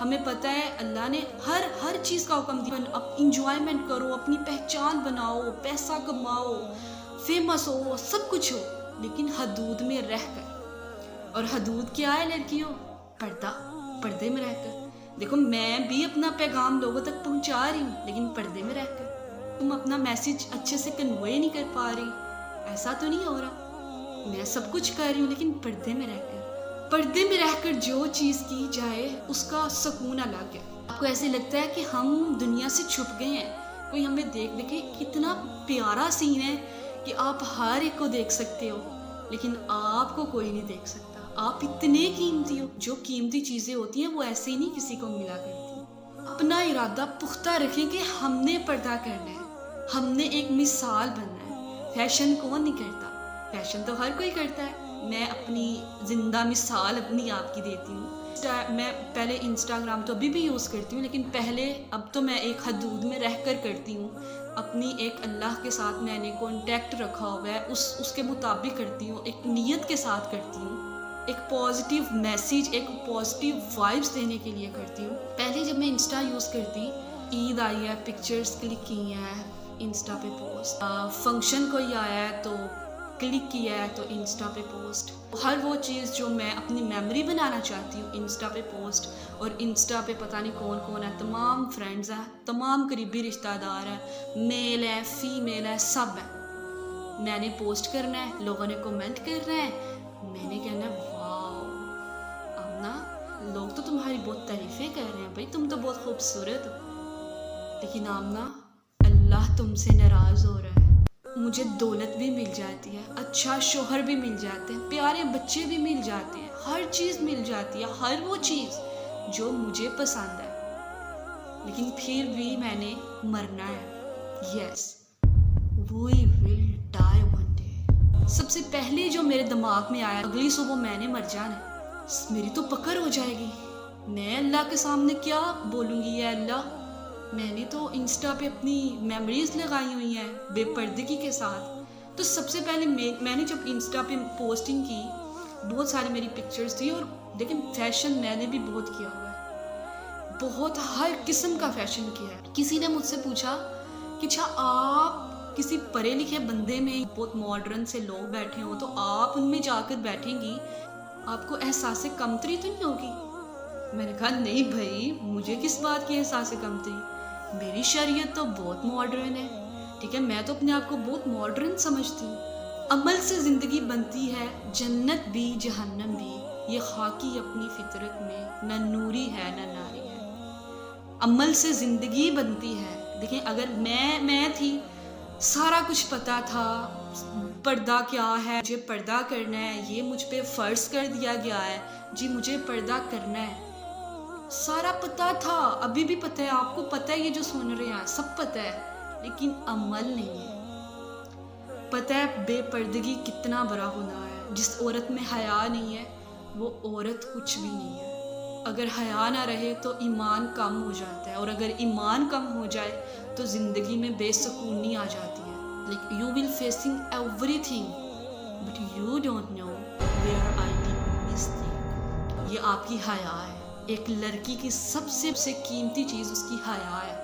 ہمیں پتہ ہے اللہ نے ہر چیز کا حکم دیا، اب انجوائمنٹ کرو، اپنی پہچان بناؤ، پیسہ کماؤ، فیمس ہو، سب کچھ ہو، لیکن حدود میں رہ کر۔ اور حدود کیا ہے لڑکیوں؟ پردے میں رہ کر۔ دیکھو میں بھی اپنا پیغام لوگوں تک پہنچا رہی ہوں، لیکن پردے میں رہ کر۔ تم اپنا میسج اچھے سے کنوے نہیں کر پا رہی، ایسا تو نہیں ہو رہا؟ میں سب کچھ کر رہی ہوں لیکن پردے میں رہ کر۔ پردے میں رہ کر جو چیز کی جائے اس کا سکون الگ ہے۔ آپ کو ایسے لگتا ہے کہ ہم دنیا سے چھپ گئے ہیں، کوئی ہمیں دیکھے کتنا پیارا سین ہے کہ آپ ہر ایک کو دیکھ سکتے ہو، لیکن آپ کو کوئی نہیں دیکھ سکتا۔ آپ اتنے قیمتی ہو، جو قیمتی چیزیں ہوتی ہیں وہ ایسے ہی نہیں کسی کو ملا کرتی۔ اپنا ارادہ پختہ رکھیں کہ ہم نے پردہ کرنا ہے، ہم نے ایک مثال بننا ہے۔ فیشن کون نہیں کرتا؟ فیشن تو ہر کوئی کرتا ہے۔ میں اپنی زندہ مثال اپنی آپ کی دیتی ہوں۔ میں پہلے انسٹاگرام تو ابھی بھی یوز کرتی ہوں، لیکن اب تو میں ایک حدود میں رہ کر کرتی ہوں۔ اپنی ایک اللہ کے ساتھ میں نے کانٹیکٹ رکھا ہوا ہے، اس کے مطابق کرتی ہوں، ایک نیت کے ساتھ کرتی ہوں، ایک پازیٹیو میسیج، ایک پازیٹیو وائبس دینے کے لیے کرتی ہوں۔ پہلے جب میں انسٹا یوز کرتی، عید آئی ہے، پکچرز کلک کی ہیں انسٹا پہ پوسٹ، فنکشن کوئی آیا ہے تو کلک کیا ہے تو انسٹا پہ پوسٹ، ہر وہ چیز جو میں اپنی میموری بنانا چاہتی ہوں انسٹا پہ پوسٹ۔ اور انسٹا پہ پتہ نہیں کون کون ہے، تمام فرینڈز ہیں، تمام قریبی رشتہ دار ہیں، میل ہے، فیمیل ہے، سب ہے۔ میں نے پوسٹ کرنا ہے، لوگوں نے کومنٹ کرنا ہے، میں نے کہنا ہے واو امنا، لوگ تو تمہاری بہت تعریفیں کر رہے ہیں، بھائی تم تو بہت خوبصورت ہو، لیکن آمنہ اللہ تم سے ناراض ہو رہا ہے۔ مجھے دولت بھی مل جاتی ہے، اچھا شوہر بھی مل جاتے ہیں، پیارے بچے بھی مل جاتے ہیں، ہر چیز مل جاتی ہے، ہر وہ چیز جو مجھے پسند ہے، لیکن پھر بھی میں نے مرنا ہے۔ یس وی ول ڈائی ون ڈے۔ سب سے پہلے جو میرے دماغ میں آیا، اگلی صبح میں نے مر جانا ہے، میری تو پکڑ ہو جائے گی، میں اللہ کے سامنے کیا بولوں گی؟ یا اللہ، میں نے تو انسٹا پہ اپنی میموریز لگائی ہوئی ہیں بے پردگی کے ساتھ۔ تو سب سے پہلے میں نے جب انسٹا پہ پوسٹنگ کی، بہت ساری میری پکچرز تھی، اور لیکن فیشن میں نے بھی بہت کیا ہوا ہے، بہت ہر قسم کا فیشن کیا ہے۔ کسی نے مجھ سے پوچھا کہ اچھا آپ کسی پڑھے لکھے بندے میں بہت ماڈرن سے لوگ بیٹھے ہوں تو آپ ان میں جا کر بیٹھیں گی، آپ کو احساس کمتری تو نہیں ہوگی؟ میں نے کہا نہیں بھائی، مجھے کس بات کی احساس کمتری، میری شریعت تو بہت ماڈرن ہے، ٹھیک ہے، میں تو اپنے آپ کو بہت ماڈرن سمجھتی ہوں۔ عمل سے زندگی بنتی ہے، جنت بھی جہنم بھی، یہ خاکی اپنی فطرت میں، نہ نوری ہے نہ ناری ہے۔ عمل سے زندگی بنتی ہے۔ دیکھیں اگر میں تھی، سارا کچھ پتا تھا، پردہ کیا ہے، مجھے پردہ کرنا ہے، یہ مجھ پہ فرض کر دیا گیا ہے، جی مجھے پردہ کرنا ہے، سارا پتا تھا، ابھی بھی پتا ہے، آپ کو پتا ہے، یہ جو سن رہے ہیں سب پتا ہے، لیکن عمل نہیں ہے۔ پتا ہے بے پردگی کتنا بڑا گناہ ہے، جس عورت میں حیا نہیں ہے وہ عورت کچھ بھی نہیں ہے۔ اگر حیا نہ رہے تو ایمان کم ہو جاتا ہے، اور اگر ایمان کم ہو جائے تو زندگی میں بے سکونی آ جاتی ہے۔ like you will facing everything but you don't know where I did mistake۔ یہ آپ کی حیا ہے۔ ایک لڑکی کی سب سے قیمتی چیز اس کی حیا ہے،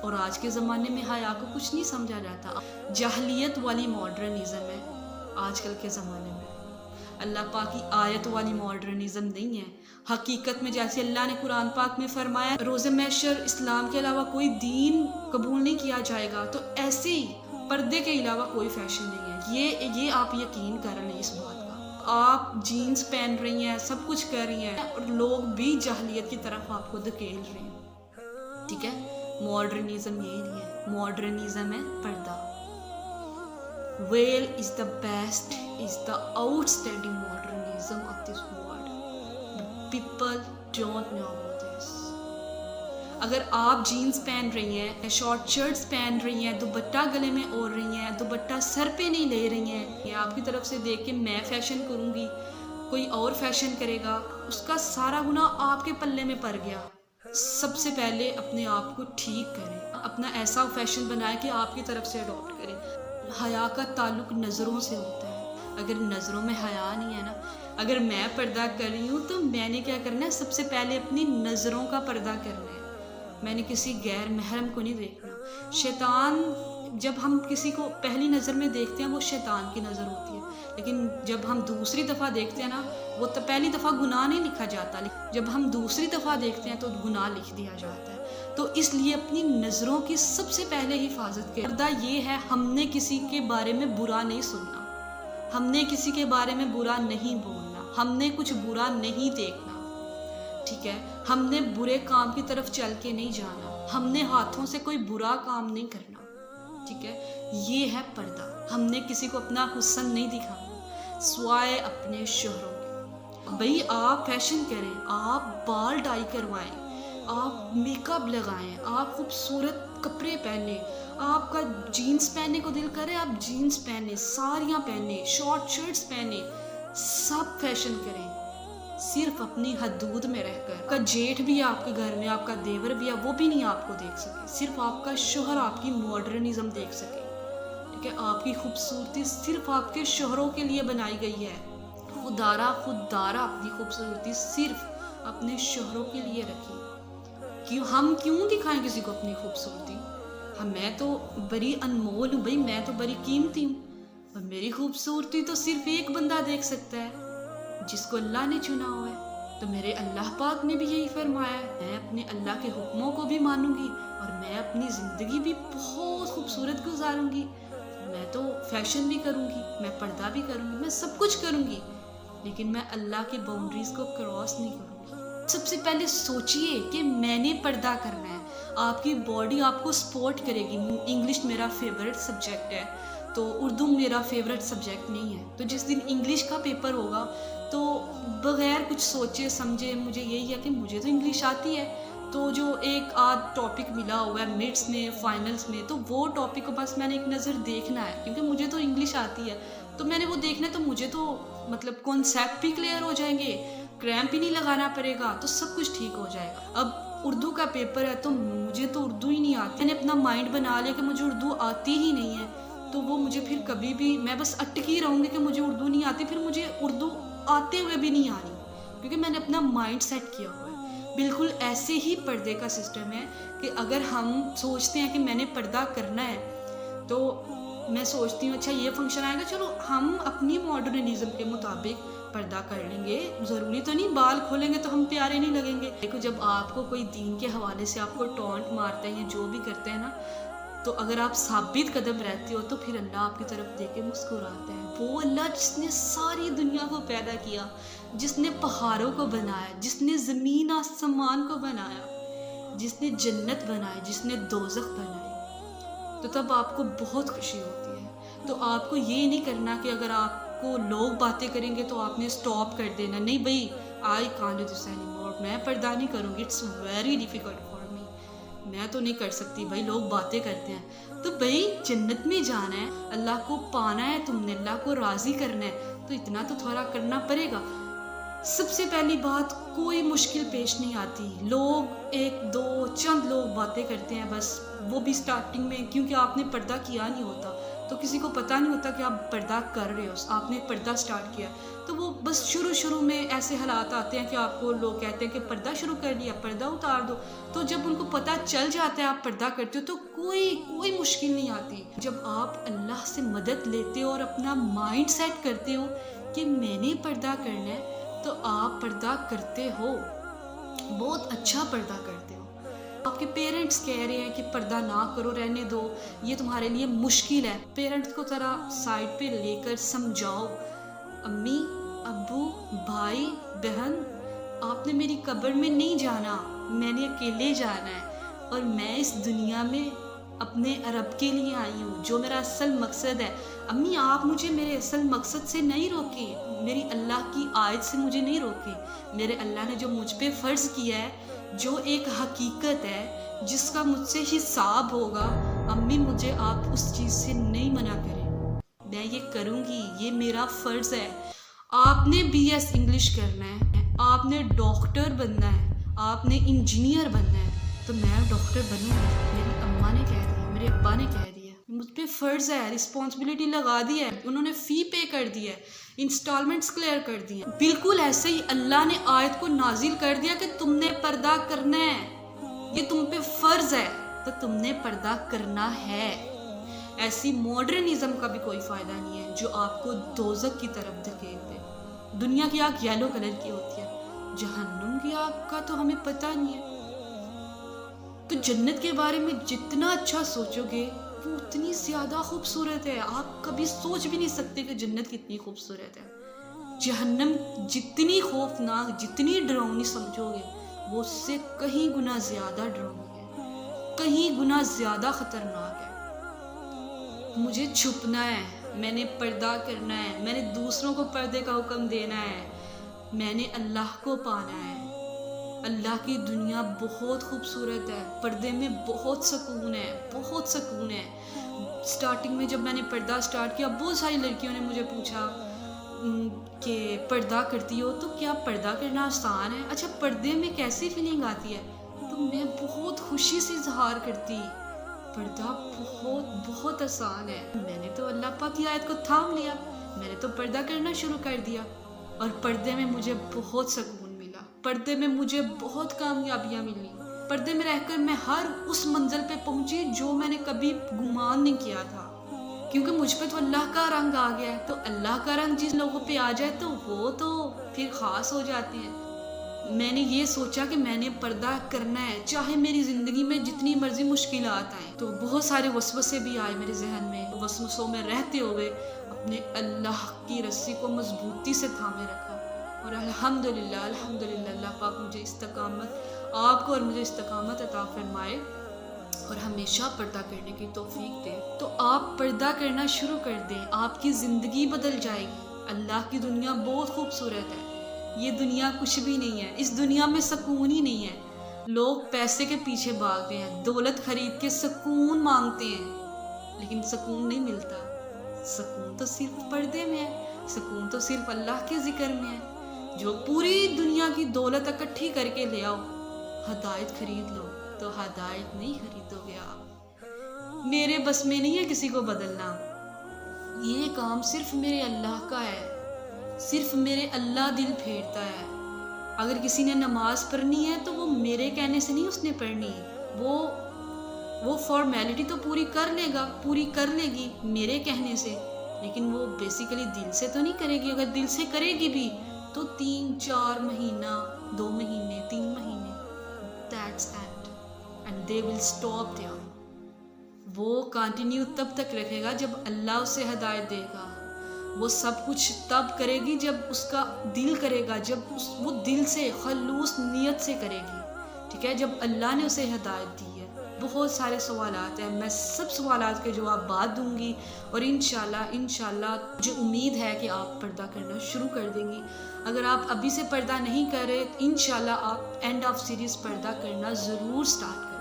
اور آج کے زمانے میں حیا کو کچھ نہیں سمجھا جاتا۔ جاہلیت والی ماڈرنزم ہے آج کل کے زمانے میں، اللہ پاک کی آیت والی ماڈرنزم نہیں ہے۔ حقیقت میں جیسے اللہ نے قرآن پاک میں فرمایا روز محشر اسلام کے علاوہ کوئی دین قبول نہیں کیا جائے گا، تو ایسے ہی پردے کے علاوہ کوئی فیشن نہیں ہے۔ یہ آپ یقین کر لیں اس بات کا۔ آپ جینز پہن رہی ہیں، سب کچھ کر رہی ہیں، اور لوگ بھی جاہلیت کی طرف آپ کو دھکیل رہے ہیں، ٹھیک ہے۔ ماڈرنزم یہی نہیں ہے، ماڈرنزم ہے پردہ۔ Well is the best, is the outstanding modernism of this world, people don't know about this. اگر آپ جینز پہن رہی ہیں، شارٹ شرٹس پہن رہی ہیں، دوپٹہ گلے میں اوڑھ رہی ہیں، دوپٹہ سر پہ نہیں لے رہی ہیں، یہ آپ کی طرف سے دیکھ کے میں فیشن کروں گی، کوئی اور فیشن کرے گا، اس کا سارا گناہ آپ کے پلے میں پڑ گیا۔ سب سے پہلے اپنے آپ کو ٹھیک کریں، اپنا ایسا فیشن بنائیں کہ آپ کی طرف سے اڈاپٹ کریں۔ حیا کا تعلق نظروں سے ہوتا ہے، اگر نظروں میں حیا نہیں ہے نا، اگر میں پردہ کر رہی ہوں تو میں نے کیا کرنا ہے؟ سب سے پہلے اپنی نظروں کا پردہ کرنا ہے. میں نے کسی غیر محرم کو نہیں دیکھنا. شیطان جب ہم کسی کو پہلی نظر میں دیکھتے ہیں وہ شیطان کی نظر ہوتی ہے، لیکن جب ہم دوسری دفعہ دیکھتے ہیں نا، وہ تو پہلی دفعہ گناہ نہیں لکھا جاتا، جب ہم دوسری دفعہ دیکھتے ہیں تو گناہ لکھ دیا جاتا ہے. تو اس لیے اپنی نظروں کی سب سے پہلے حفاظت کریں. پردہ یہ ہے، ہم نے کسی کے بارے میں برا نہیں سننا، ہم نے کسی کے بارے میں برا نہیں بولنا، ہم نے کچھ برا نہیں دیکھنا، ٹھیک ہے؟ ہم نے برے کام کی طرف چل کے نہیں جانا، ہم نے ہاتھوں سے کوئی برا کام نہیں کرنا، ٹھیک ہے؟ یہ ہے پردہ. ہم نے کسی کو اپنا حسن نہیں دکھانا سوائے اپنے شوہروں کے. بھئی آپ فیشن کریں، آپ بال ڈائی کروائیں، آپ میک اپ لگائیں، آپ خوبصورت کپڑے پہنیں، آپ کا جینز پہننے کو دل کرے آپ جینز پہنیں، ساڑیاں پہنیں، شارٹ شرٹس پہنیں، سب فیشن کریں، صرف اپنی حدود میں رہ کر. آپ کا جیٹھ بھی ہے آپ کے گھر میں، آپ کا دیور بھی ہے، وہ بھی نہیں آپ کو دیکھ سکے، صرف آپ کا شوہر آپ کی ماڈرنزم دیکھ سکے، ٹھیک ہے؟ آپ کی خوبصورتی صرف آپ کے شوہروں کے لیے بنائی گئی ہے. خوددارا اپنی خوبصورتی صرف اپنے شوہروں کے لیے رکھی. ہم کیوں دکھائیں کسی کو اپنی خوبصورتی؟ میں تو بڑی انمول ہوں بھائی، میں تو بڑی قیمتی ہوں، اور میری خوبصورتی تو صرف ایک بندہ دیکھ سکتا ہے جس کو اللہ نے چنا ہوا ہے. تو میرے اللہ پاک نے بھی یہی فرمایا ہے، میں اپنے اللہ کے حکموں کو بھی مانوں گی اور میں اپنی زندگی بھی بہت خوبصورت گزاروں گی. میں تو فیشن بھی کروں گی، میں پردہ بھی کروں گی، میں سب کچھ کروں گی، لیکن میں اللہ کی باؤنڈریز کو کراس نہیں کروں گی. سب سے پہلے سوچئے کہ میں نے پردہ کرنا ہے. آپ کی باڈی آپ کو سپورٹ کرے گی. انگلش میرا فیورٹ سبجیکٹ ہے، تو اردو میرا فیورٹ سبجیکٹ نہیں ہے. تو جس دن انگلش کا پیپر ہوگا تو بغیر کچھ سوچے سمجھے، مجھے یہی ہے کہ مجھے تو انگلش آتی ہے، تو جو ایک آدھ ٹاپک ملا ہوا ہے مڈس میں، فائنلز میں، تو وہ ٹاپک کو بس میں نے ایک نظر دیکھنا ہے، کیونکہ مجھے تو انگلش آتی ہے، تو میں نے وہ دیکھنا ہے. تو مجھے تو مطلب کانسیپٹ بھی کلیئر ہو جائیں گے، کریمپ بھی نہیں لگانا پڑے گا، تو سب کچھ ٹھیک ہو جائے گا. اب اردو کا پیپر ہے تو مجھے تو اردو ہی نہیں آتی، میں نے اپنا مائنڈ بنا لیا کہ مجھے اردو آتی ہی نہیں ہے، تو وہ مجھے پھر کبھی بھی، میں بس اٹکی رہوں گی کہ مجھے اردو نہیں آتی، پھر مجھے اردو آتے ہوئے بھی نہیں آنی، کیونکہ میں نے اپنا مائنڈ سیٹ کیا ہوا ہے. بالکل ایسے ہی پردے کا سسٹم ہے کہ اگر ہم سوچتے ہیں کہ میں نے پردہ کرنا ہے، تو میں سوچتی ہوں اچھا یہ فنکشن آئے گا، چلو ہم اپنی ماڈرنزم کے مطابق پردہ کر لیں گے، ضروری تو نہیں بال کھولیں گے تو ہم پیارے نہیں لگیں گے. دیکھو جب آپ کو کوئی دین کے حوالے سے آپ کو ٹونٹ مارتے ہیں یا جو بھی کرتے ہیں نا، تو اگر آپ ثابت قدم رہتے ہو تو پھر اللہ آپ کی طرف دیکھ کے مسکراتا ہے. وہ اللہ جس نے ساری دنیا کو پیدا کیا، جس نے پہاڑوں کو بنایا، جس نے زمین آسمان کو بنایا، جس نے جنت بنائی، جس نے دوزخ بنائی، تو تب آپ کو بہت خوشی ہوتی ہے. تو آپ کو یہ نہیں کرنا کہ اگر آپ کو لوگ باتیں کریں گے تو آپ نے سٹاپ کر دینا، نہیں بھئی I can't do this anymore, میں پردہ نہیں کروں گی، it's very difficult for me, میں تو نہیں کر سکتی. بھائی لوگ باتیں کرتے ہیں، تو بھائی جنت میں جانا ہے، اللہ کو پانا ہے، تم نے اللہ کو راضی کرنا ہے، تو اتنا تو تھوڑا کرنا پڑے گا. سب سے پہلی بات، کوئی مشکل پیش نہیں آتی. لوگ ایک دو چند لوگ باتیں کرتے ہیں بس، وہ بھی سٹارٹنگ میں، کیونکہ آپ نے پردہ کیا نہیں ہوتا تو کسی کو پتہ نہیں ہوتا کہ آپ پردہ کر رہے ہو، آپ نے پردہ سٹارٹ کیا، تو وہ بس شروع میں ایسے حالات آتے ہیں کہ آپ کو لوگ کہتے ہیں کہ پردہ شروع کر لیا، پردہ اتار دو. تو جب ان کو پتہ چل جاتا ہے آپ پردہ کرتے ہو تو کوئی مشکل نہیں آتی. جب آپ اللہ سے مدد لیتے ہو اور اپنا مائنڈ سیٹ کرتے ہو کہ میں نے پردہ کرنا ہے، تو آپ پردہ کرتے ہو، بہت اچھا پردہ کرتے ہو. آپ کے پیرنٹس کہہ رہے ہیں کہ پردہ نہ کرو، رہنے دو، یہ تمہارے لیے مشکل ہے، پیرنٹس کو ذرا سائڈ پہ لے کر سمجھاؤ، امی ابو بھائی بہن، آپ نے میری قبر میں نہیں جانا، میں نے اکیلے جانا ہے، اور میں اس دنیا میں اپنے رب کے لیے آئی ہوں، جو میرا اصل مقصد ہے. امی آپ مجھے میرے اصل مقصد سے نہیں روکے، میری اللہ کی آیت سے مجھے نہیں روکے. میرے اللہ نے جو مجھ پہ فرض کیا ہے، جو ایک حقیقت ہے جس کا مجھ سے حساب ہوگا، امی مجھے آپ اس چیز سے نہیں منع کریں، میں یہ کروں گی، یہ میرا فرض ہے. آپ نے BS انگلش کرنا ہے، آپ نے ڈاکٹر بننا ہے، آپ نے انجینئر بننا ہے، تو میں ڈاکٹر بنوں گی، میری اماں نے کہہ دیا، میرے ابا نے کہہ دیا. مجھ پہ فرض ہے، رسپانسبلٹی لگا دی ہے، انہوں نے فی پے کر دی ہے، انسٹالمنٹس کلیئر کر دی ہیں۔ بالکل ایسے ہی اللہ نے آیت کو نازل کر دیا کہ تم نے پردہ کرنا ہے، یہ تم پہ فرض ہے تو تم نے پردہ کرنا ہے۔ ایسی ماڈرنزم کا بھی کوئی فائدہ نہیں ہے جو آپ کو دوزخ کی طرف دھکیل دے۔ دنیا کی آگ یلو کلر کی ہوتی ہے، جہنم کی آگ کا تو ہمیں پتہ نہیں ہے۔ تو جنت کے بارے میں جتنا اچھا سوچو گے وہ اتنی زیادہ خوبصورت ہے، آپ کبھی سوچ بھی نہیں سکتے کہ جنت کتنی خوبصورت ہے۔ جہنم جتنی خوفناک، جتنی ڈراؤنی سمجھو گے وہ اس سے کہیں گنا زیادہ ڈراؤنی ہے، کہیں گنا زیادہ خطرناک ہے۔ مجھے چھپنا ہے، میں نے پردہ کرنا ہے، میں نے دوسروں کو پردے کا حکم دینا ہے، میں نے اللہ کو پانا ہے۔ اللہ کی دنیا بہت خوبصورت ہے، پردے میں بہت سکون ہے، بہت سکون ہے۔ سٹارٹنگ میں جب میں نے پردہ سٹارٹ کیا، بہت ساری لڑکیوں نے مجھے پوچھا کہ پردہ کرتی ہو تو کیا پردہ کرنا آسان ہے؟ اچھا پردے میں کیسی فیلنگ آتی ہے؟ تو میں بہت خوشی سے اظہار کرتی، پردہ بہت بہت آسان ہے۔ میں نے تو اللہ پاک کی آیت کو تھام لیا، میں نے تو پردہ کرنا شروع کر دیا، اور پردے میں مجھے بہت سکون ملا، پردے میں مجھے بہت کامیابیاں ملی، پردے میں رہ کر میں ہر اس منزل پہ پہنچی جو میں نے کبھی گمان نہیں کیا تھا، کیونکہ مجھ پہ تو اللہ کا رنگ آ گیا ہے۔ تو اللہ کا رنگ جس لوگوں پہ آ جائے تو وہ تو پھر خاص ہو جاتے ہیں۔ میں نے یہ سوچا کہ میں نے پردہ کرنا ہے، چاہے میری زندگی میں جتنی مرضی مشکلات آئیں۔ تو بہت سارے وسوسے بھی آئے میرے ذہن میں، وسوسوں میں رہتے ہوئے اپنے اللہ کی رسی کو مضبوطی سے تھامے رکھا، اور الحمدللہ اللہ پاک مجھے استقامت، آپ کو اور مجھے استقامت عطا فرمائے اور ہمیشہ پردہ کرنے کی توفیق دے۔ تو آپ پردہ کرنا شروع کر دیں، آپ کی زندگی بدل جائے گی۔ اللہ کی دنیا بہت خوبصورت ہے، یہ دنیا کچھ بھی نہیں ہے، اس دنیا میں سکون ہی نہیں ہے۔ لوگ پیسے کے پیچھے بھاگتے ہیں، دولت خرید کے سکون مانگتے ہیں، لیکن سکون نہیں ملتا۔ سکون تو صرف پردے میں ہے، سکون تو صرف اللہ کے ذکر میں ہے۔ جو پوری دنیا کی دولت اکٹھی کر کے لے آؤ، ہدایت خرید لو تو ہدایت نہیں خریدو گے آپ۔ میرے بس میں نہیں ہے کسی کو بدلنا، یہ کام صرف میرے اللہ کا ہے، صرف میرے اللہ دل پھیرتا ہے۔ اگر کسی نے نماز پڑھنی ہے تو وہ میرے کہنے سے نہیں اس نے پڑھنی، وہ فارمیلٹی تو پوری کر لے گا، پوری کر لے گی میرے کہنے سے، لیکن وہ بیسیکلی دل سے تو نہیں کرے گی۔ اگر دل سے کرے گی بھی تو 3-4 مہینہ، 2 مہینے، 3 مہینے، that's end and they will stop there۔ وہ کنٹینیو تب تک رکھے گا جب اللہ اسے ہدایت دے گا۔ وہ سب کچھ تب کرے گی جب اس کا دل کرے گا، جب وہ دل سے خلوص نیت سے کرے گی، ٹھیک ہے، جب اللہ نے اسے ہدایت دی ہے۔ بہت سارے سوالات ہیں، میں سب سوالات کے جواب بعد دوں گی، اور انشاءاللہ مجھے امید ہے کہ آپ پردہ کرنا شروع کر دیں گی۔ اگر آپ ابھی سے پردہ نہیں کر رہے، انشاءاللہ آپ اینڈ آف سیریز پردہ کرنا ضرور سٹارٹ کریں۔